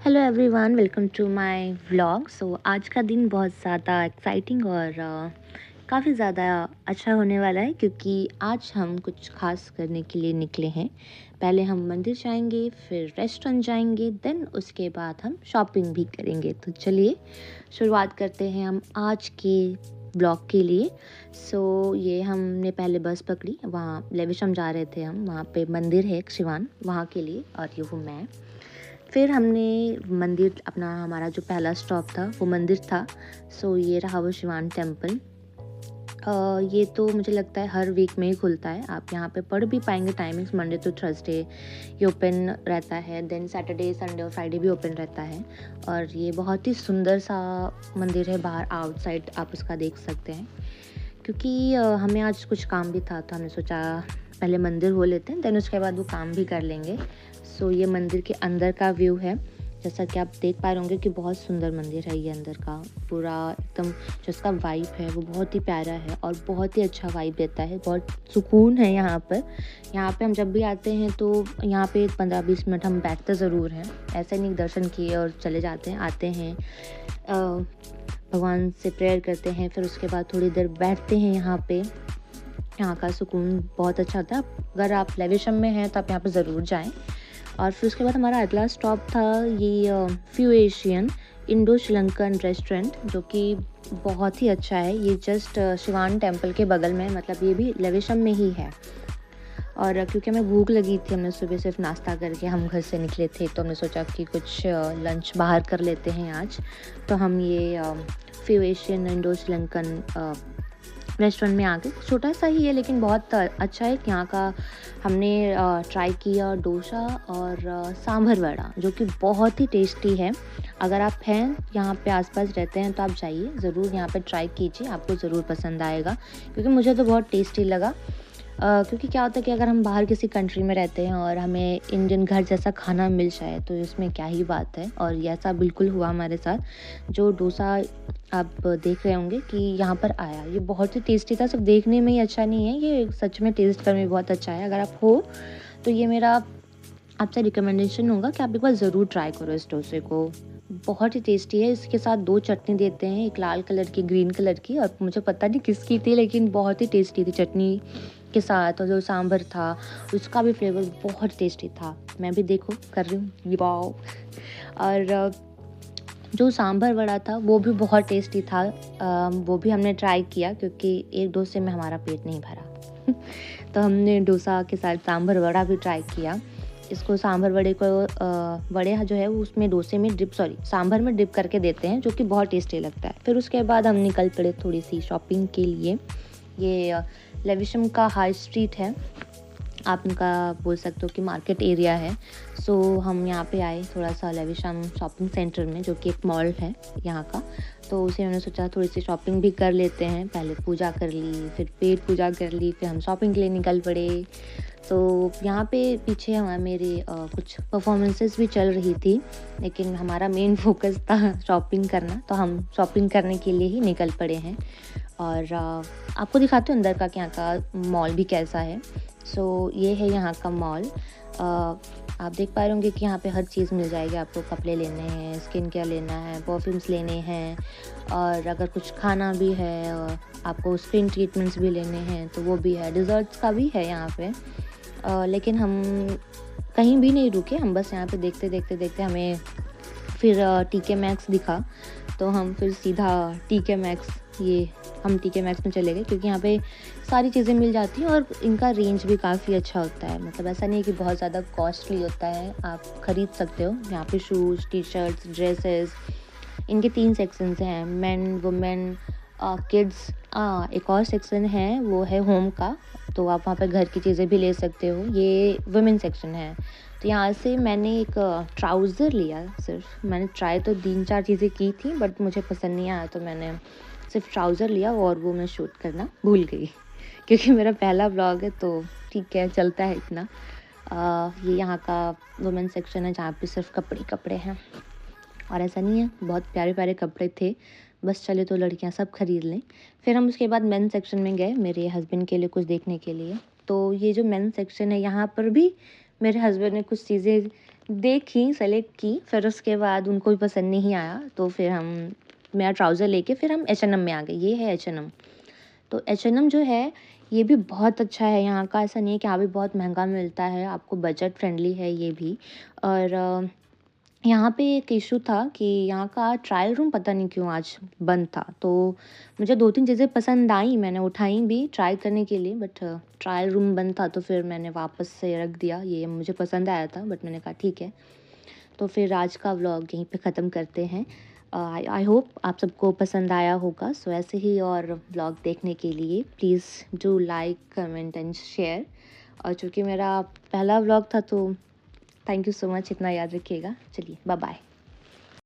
Hello everyone, welcome to my vlog. आज का दिन बहुत ज़्यादा एक्साइटिंग और काफ़ी ज़्यादा अच्छा होने वाला है क्योंकि आज हम कुछ खास करने के लिए निकले हैं। पहले हम मंदिर जाएंगे, फिर रेस्टोरेंट जाएंगे, देन उसके बाद हम शॉपिंग भी करेंगे। तो चलिए शुरुआत करते हैं हम आज के ब्लॉग के लिए। ये हमने पहले बस पकड़ी, वहाँ लेविशम जा रहे थे हम। वहाँ पे मंदिर है एक शिवान, वहाँ के लिए, और ये हूँ मैं। फिर हमने मंदिर, हमारा जो पहला स्टॉप था वो मंदिर था। ये रहा वो शिवान टेम्पल। ये तो मुझे लगता है हर वीक में ही खुलता है। आप यहाँ पे पढ़ भी पाएंगे टाइमिंग्स। मंडे टू थर्सडे ये ओपन रहता है, देन सैटरडे संडे और फ्राइडे भी ओपन रहता है। और ये बहुत ही सुंदर सा मंदिर है, बाहर आउटसाइड आप उसका देख सकते हैं। क्योंकि हमें आज कुछ काम भी था तो हमने सोचा पहले मंदिर हो लेते हैं, देन उसके बाद वो काम भी कर लेंगे। ये मंदिर के अंदर का व्यू है। जैसा कि आप देख पा रहे होंगे कि बहुत सुंदर मंदिर है। ये अंदर का पूरा एकदम जो इसका वाइब है वो बहुत ही प्यारा है और बहुत ही अच्छा वाइब देता है। बहुत सुकून है यहाँ पर। यहाँ पे हम जब भी आते हैं तो यहाँ पे 15-20 मिनट हम बैठते ज़रूर हैं। ऐसे नहीं दर्शन किए और चले जाते हैं। आते हैं, भगवान से प्रेयर करते हैं, फिर उसके बाद थोड़ी देर बैठते हैं यहाँ पे। यहाँ का सुकून बहुत अच्छा होता है। अगर आप लेविशम में हैं तो आप यहाँ पर ज़रूर जाएँ। और फिर उसके बाद हमारा अगला स्टॉप था ये few Asian Indo Sri Lankan restaurant, जो कि बहुत ही अच्छा है। ये जस्ट शिवान टेम्पल के बगल में, मतलब ये भी लेविशम में ही है। और क्योंकि हमें भूख लगी थी, हमने सुबह सिर्फ नाश्ता करके हम घर से निकले थे, तो हमने सोचा कि कुछ लंच बाहर कर लेते हैं आज। तो हम ये few Asian Indo Sri Lankan restaurant में आ गए। छोटा सा ही है लेकिन बहुत अच्छा है। यहाँ का हमने ट्राई किया डोसा और सांभर वड़ा, जो कि बहुत ही टेस्टी है। अगर आप हैं यहाँ पे आसपास रहते हैं तो आप जाइए ज़रूर, यहाँ पे ट्राई कीजिए, आपको ज़रूर पसंद आएगा। क्योंकि मुझे तो बहुत टेस्टी लगा। क्योंकि क्या होता है कि अगर हम बाहर किसी कंट्री में रहते हैं और हमें इंडियन घर जैसा खाना मिल जाए तो इसमें क्या ही बात है। और ऐसा बिल्कुल हुआ हमारे साथ। जो डोसा आप देख रहे होंगे कि यहाँ पर आया, ये बहुत ही टेस्टी था। सिर्फ देखने में ही अच्छा नहीं है, ये सच में टेस्ट करने में बहुत अच्छा है। अगर आप हो तो ये मेरा आपसे रिकमेंडेशन होगा कि आप एक बार ज़रूर ट्राई करो इस डोसे को। बहुत ही टेस्टी है। इसके साथ 2 चटनी देते हैं, एक लाल कलर की, ग्रीन कलर की, और मुझे पता नहीं किसकी थी लेकिन बहुत ही टेस्टी थी चटनी के साथ। और जो सांभर था उसका भी फ्लेवर बहुत टेस्टी था। मैं भी देखो कर रही हूँ, वाओ। और जो सांभर वड़ा था वो भी बहुत टेस्टी था। वो भी हमने ट्राई किया क्योंकि एक डोसे में हमारा पेट नहीं भरा तो हमने डोसा के साथ सांभर वड़ा भी ट्राई किया। इसको सांभर वड़े को वड़े जो है वो उसमें डोसे में सांभर में डिप करके देते हैं, जो कि बहुत टेस्टी लगता है। फिर उसके बाद हम निकल पड़े थोड़ी सी शॉपिंग के लिए। ये लेविशम का हाई स्ट्रीट है, आप उनका बोल सकते हो कि मार्केट एरिया है। हम यहाँ पे आए थोड़ा सा लेविशम शॉपिंग सेंटर में, जो कि एक मॉल है यहाँ का। तो उसे मैंने सोचा थोड़ी सी शॉपिंग भी कर लेते हैं। पहले पूजा कर ली, फिर पेट पूजा कर ली, फिर हम शॉपिंग के लिए निकल पड़े। तो यहाँ पे पीछे मेरे कुछ परफॉर्मेंसेस भी चल रही थी, लेकिन हमारा मेन फोकस था शॉपिंग करना, तो हम शॉपिंग करने के लिए ही निकल पड़े हैं। और आपको दिखाती हूँ अंदर का कि यहाँ का मॉल भी कैसा है। ये है यहाँ का मॉल। आप देख पा रहे होंगे कि यहाँ पे हर चीज़ मिल जाएगी आपको। कपड़े लेने हैं, स्किन केयर लेना है, परफ्यूम्स लेने हैं, और अगर कुछ खाना भी है और आपको स्किन ट्रीटमेंट्स भी लेने हैं तो वो भी है। डिज़र्ट्स का भी है यहाँ पे। लेकिन हम कहीं भी नहीं रुके, हम बस यहाँ पे देखते देखते हमें फिर टीके मैक्स दिखा, तो हम फिर सीधा टीके मैक्स में चले गए। क्योंकि यहाँ पे सारी चीज़ें मिल जाती हैं और इनका रेंज भी काफ़ी अच्छा होता है। मतलब ऐसा नहीं है कि बहुत ज़्यादा कॉस्टली होता है, आप ख़रीद सकते हो। यहाँ पे शूज़, टी शर्ट्स, ड्रेसेस, इनके 3 सेक्शंस हैं, मेन, वुमेन, किड्स। एक और सेक्शन है वो है होम का, तो आप वहाँ पे घर की चीज़ें भी ले सकते हो। ये वुमेन सेक्शन है। तो यहाँ से मैंने एक ट्राउज़र लिया। सिर्फ मैंने ट्राई तो 3-4 चीज़ें की थी बट मुझे पसंद नहीं आया, तो मैंने सिर्फ ट्राउज़र लिया और वो मैं शूट करना भूल गई क्योंकि मेरा पहला व्लॉग है तो ठीक है, चलता है इतना। ये यहाँ का वुमेन सेक्शन है जहाँ पे सिर्फ कपड़े हैं। और ऐसा नहीं है, बहुत प्यारे प्यारे कपड़े थे, बस चले तो लड़कियां सब खरीद लें। फिर हम उसके बाद मेन सेक्शन में गए मेरे हस्बैंड के लिए कुछ देखने के लिए। तो ये जो मेन सेक्शन है यहाँ पर भी मेरे हस्बैंड ने कुछ चीज़ें देखी, सेलेक्ट की, फिर उसके बाद उनको भी पसंद नहीं आया, तो फिर हम मेरा ट्राउज़र लेके फिर हम H&M में आ गए। ये है H&M। तो H&M जो है, ये भी बहुत अच्छा है यहाँ का, ऐसा नहीं है कि यहाँ भी बहुत महँगा मिलता है, आपको बजट फ्रेंडली है ये भी। और यहाँ पे एक इश्यू था कि यहाँ का ट्रायल रूम पता नहीं क्यों आज बंद था, तो मुझे 2-3 चीज़ें पसंद आई, मैंने उठाई भी ट्राई करने के लिए, बट ट्रायल रूम बंद था, तो फिर मैंने वापस से रख दिया। ये मुझे पसंद आया था, बट मैंने कहा ठीक है। तो फिर आज का व्लॉग यहीं पे ख़त्म करते हैं। आई होप आप सबको पसंद आया होगा। सो ऐसे ही और व्लॉग देखने के लिए please do like, comment and share. और चूँकि मेरा पहला व्लॉग था, तो थैंक यू सो मच, इतना याद रखिएगा। चलिए, बाय बाय।